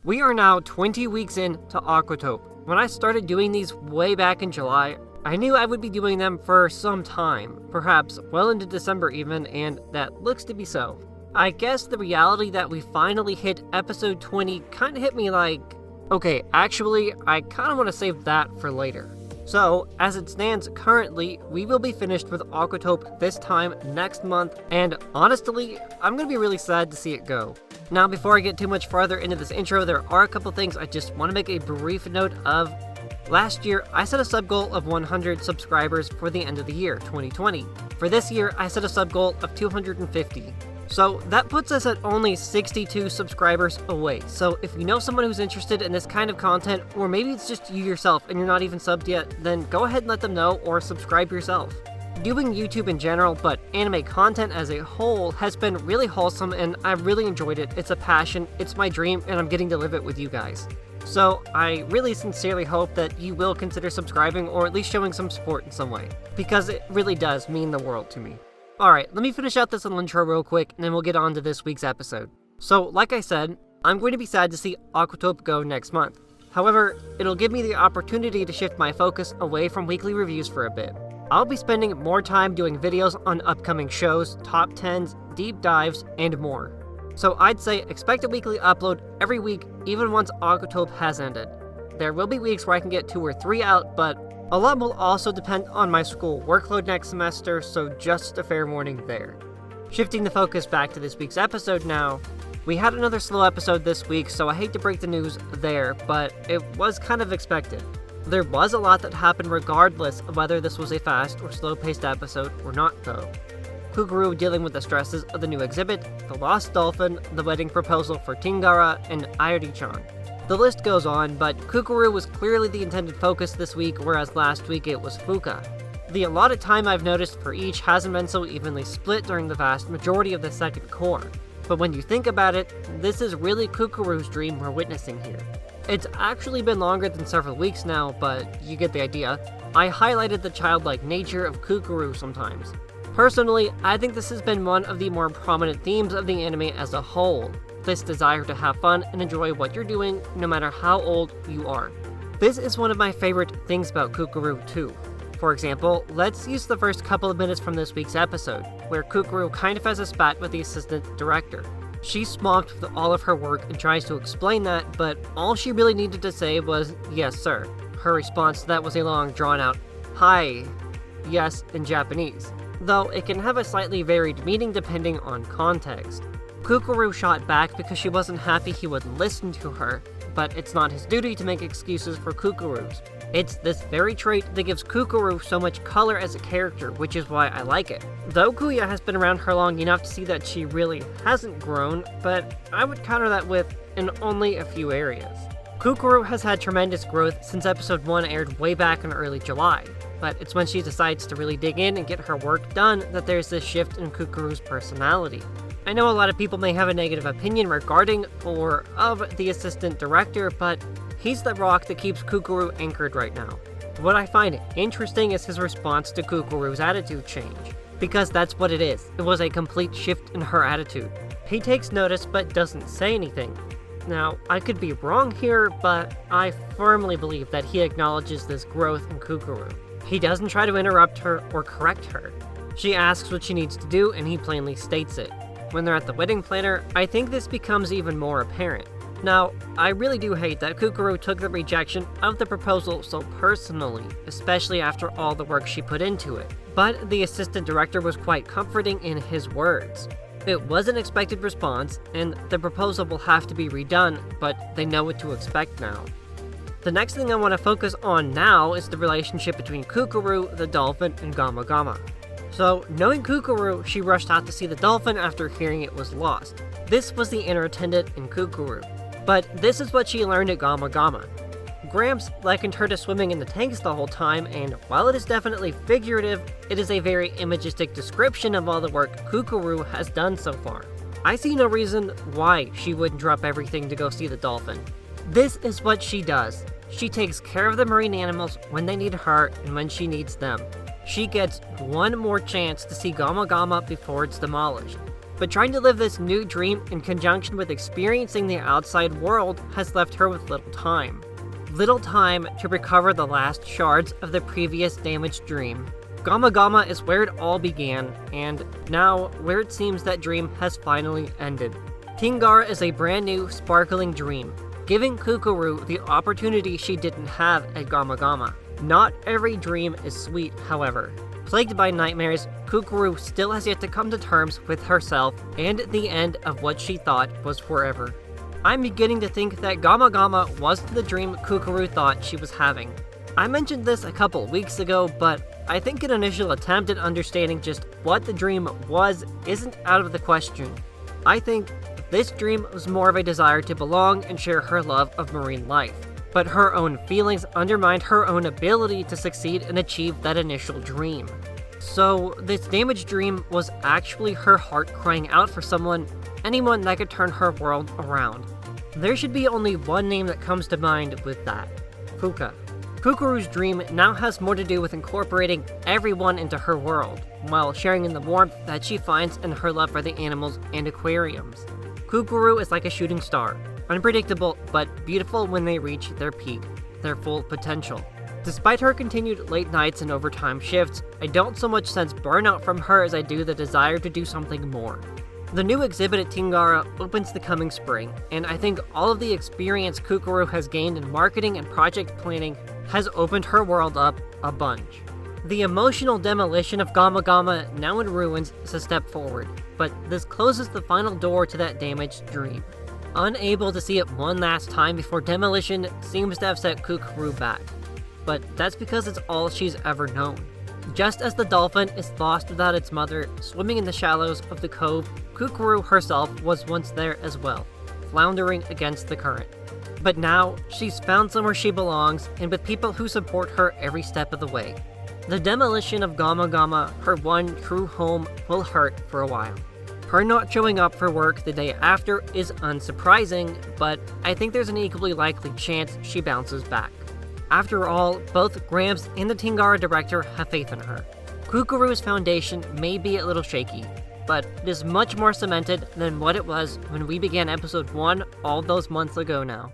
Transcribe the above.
We are now 20 weeks into Aquatope. When I started doing these way back in July, I knew I would be doing them for some time, perhaps well into December even, and that looks to be so. I guess the reality that we finally hit episode 20 kinda hit me like, okay, actually, I kinda want to save that for later. So, as it stands currently, we will be finished with Aquatope this time next month, and honestly, I'm gonna be really sad to see it go. Now, before I get too much farther into this intro, there are a couple things I just want to make a brief note of. Last year, I set a sub goal of 100 subscribers for the end of the year, 2020. For this year, I set a sub goal of 250. So that puts us at only 62 subscribers away. So if you know someone who's interested in this kind of content, or maybe it's just you yourself and you're not even subbed yet, then go ahead and let them know or subscribe yourself. Doing YouTube in general, but anime content as a whole, has been really wholesome and I've really enjoyed it. It's a passion, it's my dream, and I'm getting to live it with you guys. So I really sincerely hope that you will consider subscribing or at least showing some support in some way, because it really does mean the world to me. Alright, let me finish out this little intro real quick, and then we'll get on to this week's episode. So, like I said, I'm going to be sad to see Aquatope go next month. However, it'll give me the opportunity to shift my focus away from weekly reviews for a bit. I'll be spending more time doing videos on upcoming shows, top 10s, deep dives, and more. So I'd say expect a weekly upload every week, even once Aquatope has ended. There will be weeks where I can get 2 or 3 out, but a lot will also depend on my school workload next semester, so just a fair warning there. Shifting the focus back to this week's episode now, we had another slow episode this week, so I hate to break the news there, but it was kind of expected. There was a lot that happened regardless of whether this was a fast or slow-paced episode or not though. Kukuru dealing with the stresses of the new exhibit, the lost dolphin, the wedding proposal for Tingara, and Ayori-chan. The list goes on, but Kukuru was clearly the intended focus this week, whereas last week it was Fuka. The allotted time I've noticed for each hasn't been so evenly split during the vast majority of the second core. But when you think about it, this is really Kukuru's dream we're witnessing here. It's actually been longer than several weeks now, but you get the idea. I highlighted the childlike nature of Kukuru sometimes. Personally, I think this has been one of the more prominent themes of the anime as a whole. This desire to have fun and enjoy what you're doing, no matter how old you are. This is one of my favorite things about Kukuru too. For example, let's use the first couple of minutes from this week's episode, where Kukuru kind of has a spat with the assistant director. She's swamped with all of her work and tries to explain that, but all she really needed to say was, "Yes, sir." Her response to that was a long, drawn-out, "Hi, yes," in Japanese, though it can have a slightly varied meaning depending on context. Kukuru shot back because she wasn't happy he would listen to her, but it's not his duty to make excuses for Kukuru's. It's this very trait that gives Kukuru so much color as a character, which is why I like it. Though Kuya has been around her long enough to see that she really hasn't grown, but I would counter that with, in only a few areas. Kukuru has had tremendous growth since episode 1 aired way back in early July, but it's when she decides to really dig in and get her work done that there's this shift in Kukuru's personality. I know a lot of people may have a negative opinion regarding or of the assistant director, but he's the rock that keeps Kukuru anchored right now. What I find interesting is his response to Kukuru's attitude change, because that's what it is. It was a complete shift in her attitude. He takes notice but doesn't say anything. Now, I could be wrong here, but I firmly believe that he acknowledges this growth in Kukuru. He doesn't try to interrupt her or correct her. She asks what she needs to do and he plainly states it. When they're at the wedding planner, I think this becomes even more apparent. Now, I really do hate that Kukuru took the rejection of the proposal so personally, especially after all the work she put into it. But the assistant director was quite comforting in his words. It was an expected response, and the proposal will have to be redone, but they know what to expect now. The next thing I want to focus on now is the relationship between Kukuru, the dolphin, and Gama. So, knowing Kukuru, she rushed out to see the dolphin after hearing it was lost. This was the inner attendant in Kukuru. But this is what she learned at Gama. Gramps likened her to swimming in the tanks the whole time, and while it is definitely figurative, it is a very imagistic description of all the work Kukuru has done so far. I see no reason why she wouldn't drop everything to go see the dolphin. This is what she does. She takes care of the marine animals when they need her and when she needs them. She gets one more chance to see Gama before it's demolished. but trying to live this new dream in conjunction with experiencing the outside world has left her with little time. Little time to recover the last shards of the previous damaged dream. Gama Gama is where it all began, and now where it seems that dream has finally ended. Tingara is a brand new, sparkling dream, giving Kukuru the opportunity she didn't have at Gama Gama. Not every dream is sweet, however. Plagued by nightmares, Kukuru still has yet to come to terms with herself and the end of what she thought was forever. I'm beginning to think that Gama Gama wasn't the dream Kukuru thought she was having. I mentioned this a couple weeks ago, but I think an initial attempt at understanding just what the dream was isn't out of the question. I think this dream was more of a desire to belong and share her love of marine life, but her own feelings undermined her own ability to succeed and achieve that initial dream. So this damaged dream was actually her heart crying out for someone, anyone that could turn her world around. There should be only one name that comes to mind with that: Fuka. Kukuru's dream now has more to do with incorporating everyone into her world, while sharing in the warmth that she finds in her love for the animals and aquariums. Kukuru is like a shooting star, unpredictable but beautiful when they reach their peak, their full potential. Despite her continued late nights and overtime shifts, I don't so much sense burnout from her as I do the desire to do something more. The new exhibit at Tingara opens the coming spring, and I think all of the experience Kukuru has gained in marketing and project planning has opened her world up a bunch. The emotional demolition of Gama Gama, now in ruins, is a step forward, but this closes the final door to that damaged dream. Unable to see it one last time before demolition seems to have set Kukuru back, but that's because it's all she's ever known. Just as the dolphin is lost without its mother, swimming in the shallows of the cove, Kukuru herself was once there as well, floundering against the current. But now, she's found somewhere she belongs, and with people who support her every step of the way. The demolition of Gama Gama, her one true home, will hurt for a while. Her not showing up for work the day after is unsurprising, but I think there's an equally likely chance she bounces back. After all, both Gramps and the Tingara director have faith in her. Kukuru's foundation may be a little shaky, but it is much more cemented than what it was when we began episode 1 all those months ago now.